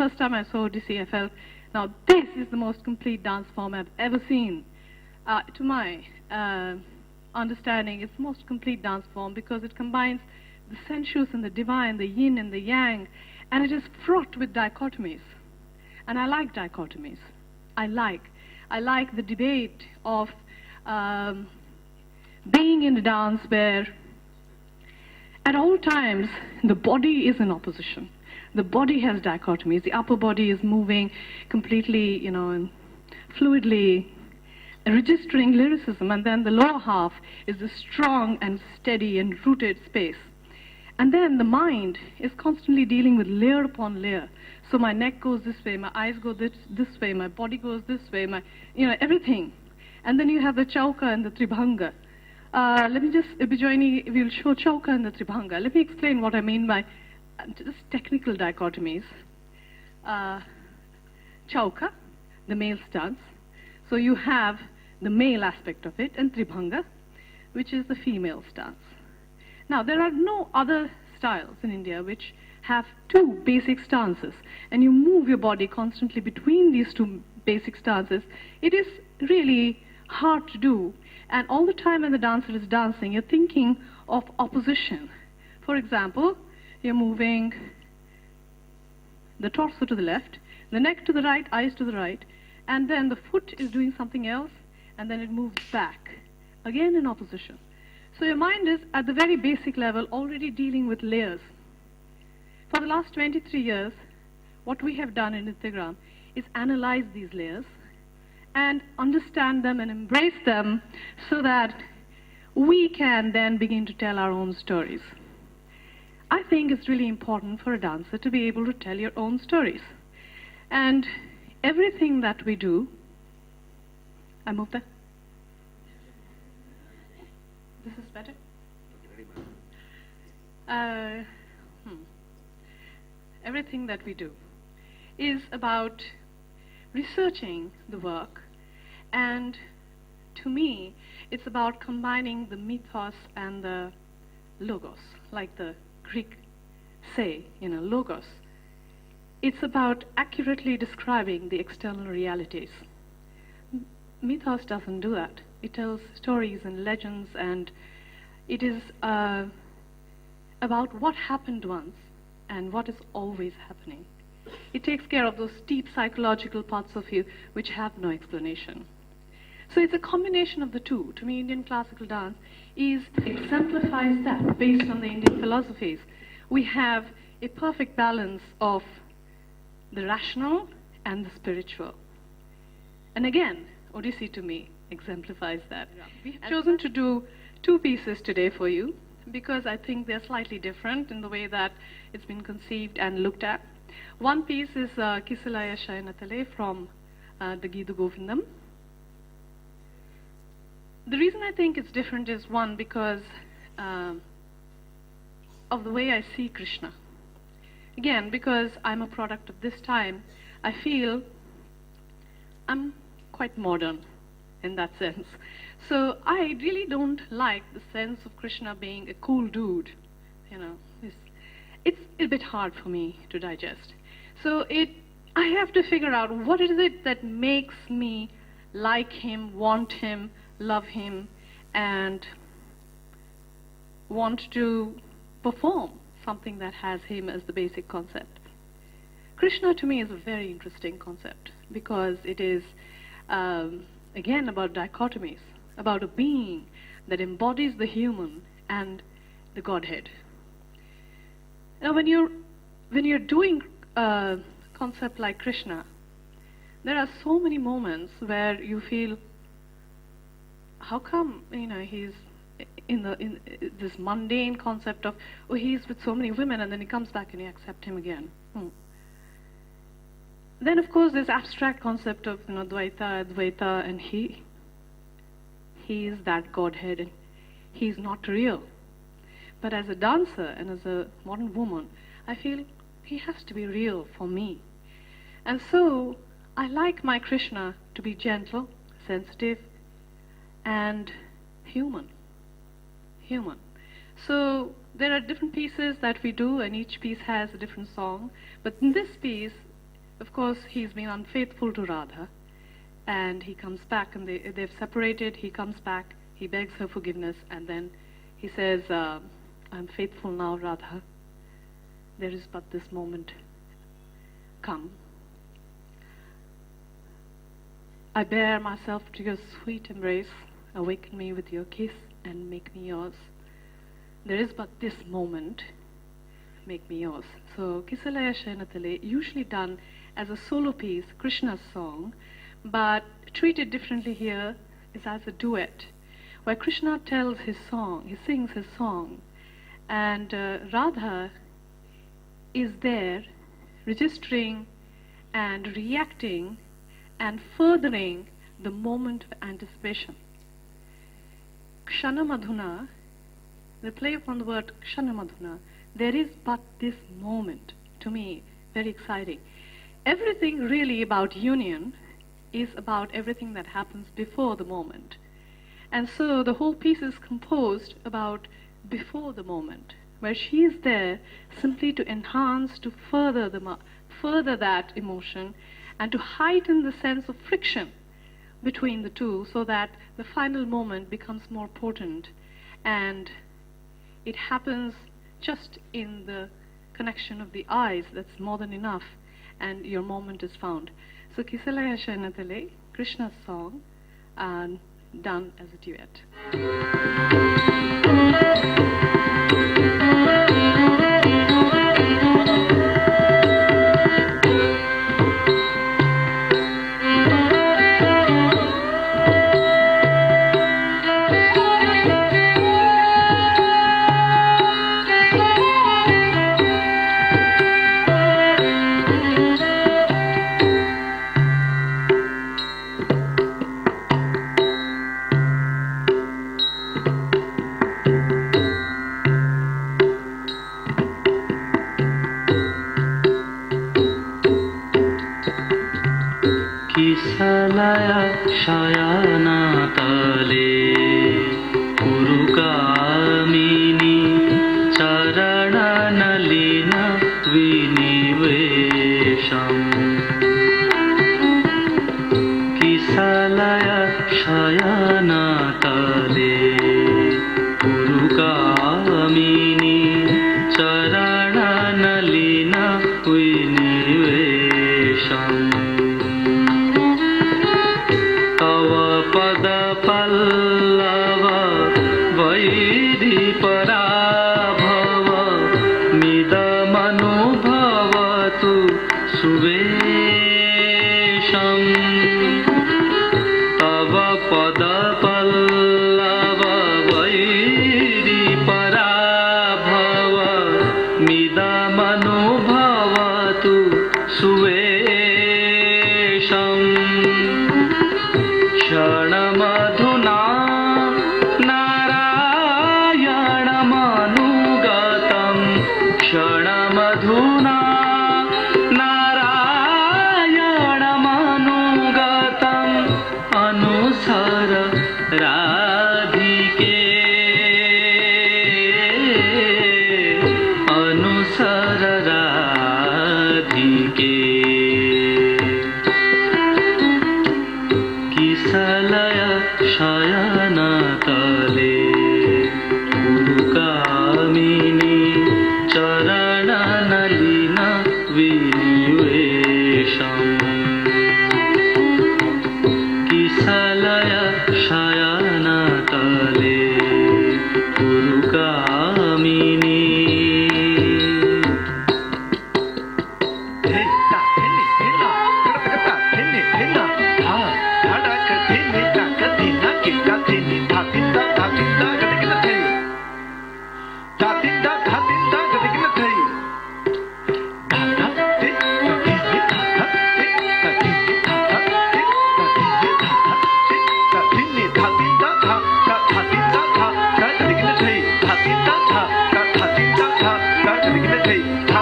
first time I saw Odissi, I felt, now this is the most complete dance form I've ever seen. To my understanding, it's the most complete dance form because it combines the sensuous and the divine, the yin and the yang, and it is fraught with dichotomies. And I like dichotomies. I like the debate of being in a dance where at all times the body is in opposition. The body has dichotomies. The upper body is moving completely, and fluidly, registering lyricism, and then the lower half is the strong and steady and rooted space. And then the mind is constantly dealing with layer upon layer. So my neck goes this way, my eyes go this way, my body goes this way, everything. And then you have the chauka and the tribhanga. Let me just, Bijayini will show chauka and the tribhanga. Let me explain what I mean by just technical dichotomies. Chauka, the male stance. So you have the male aspect of it, and tribhanga, which is the female stance. Now, there are no other styles in India which have two basic stances, and you move your body constantly between these two basic stances. It is really hard to do, and all the time when the dancer is dancing, you're thinking of opposition. For example, you're moving the torso to the left, the neck to the right, eyes to the right, and then the foot is doing something else, and then it moves back, again in opposition. So your mind is, at the very basic level, already dealing with layers. For the last 23 years, what we have done in Nityagram is analyze these layers and understand them and embrace them so that we can then begin to tell our own stories. I think it's really important for a dancer to be able to tell your own stories. And everything that we do, I move that. This is better? Everything that we do is about researching the work, and to me, it's about combining the mythos and the logos, like the Greek say, logos. It's about accurately describing the external realities. Mythos doesn't do that. It tells stories and legends, and it is about what happened once and what is always happening. It takes care of those deep psychological parts of you which have no explanation. So it's a combination of the two. To me, Indian classical dance exemplifies that based on the Indian philosophies. We have a perfect balance of the rational and the spiritual. And again, Odissi to me exemplifies that. Yeah. We have chosen to do two pieces today for you because I think they're slightly different in the way that it's been conceived and looked at. One piece is Kisalaya Shayanatale from the Gita Govindam. The reason I think it's different is, one, because of the way I see Krishna. Again, because I'm a product of this time, I feel I'm quite modern in that sense. So I really don't like the sense of Krishna being a cool dude. It's a bit hard for me to digest. So I have to figure out what is it that makes me like him, want him, love him, and want to perform something that has him as the basic concept. Krishna to me is a very interesting concept because it is again about dichotomies, about a being that embodies the human and the Godhead. Now when you're doing a concept like Krishna, there are so many moments where you feel, how come he's in this mundane concept of, oh, he's with so many women, and then he comes back and you accept him again. Then of course this abstract concept of Dvaita, Advaita, and he is that Godhead, and he's not real. But as a dancer and as a modern woman, I feel he has to be real for me. And so I like my Krishna to be gentle, sensitive, and human. So there are different pieces that we do, and each piece has a different song. But in this piece, of course, he's been unfaithful to Radha, and he comes back, and they've separated. He comes back, he begs her forgiveness, and then he says, I'm faithful now, Radha. There is but this moment. Come. I bear myself to your sweet embrace. Awaken me with your kiss and make me yours. There is but this moment. Make me yours. So Kisalaya Shayanatale, usually done as a solo piece, Krishna's song, but treated differently here is as a duet, where Krishna tells his song, he sings his song, and Radha is there registering and reacting and furthering the moment of anticipation. Ksanamadhuna, the play upon the word Ksanamadhuna, there is but this moment, to me, very exciting. Everything really about union is about everything that happens before the moment. And so the whole piece is composed about before the moment, where she is there simply to enhance, to further that emotion, and to heighten the sense of friction between the two, so that the final moment becomes more potent, and it happens just in the connection of the eyes. That's more than enough, and your moment is found. So Kisalaya Shayanatale, Krishna's song, done as a duet. शयनतले पुरुकामिनी चरणनलिन विनिवेशम् Kislay शयनतले पुरुकामिनी चरणनलिन विनिवेशम् Pallav vary पराभव मिदमनुभवतु सुवेशम् तव पदपल्लव vary पराभव मिदमनुभवतु सुवेशम् क्षणमधुना नारायणमनुगतं क्षणमधुना नारायणमनुगतं अनुसर राधिके अनुसर राधिके Kislay शयनतले पुरुकामिनी चरणनलिन विनिवेशम् Kislay शयनतले पुरुकामिनी Hey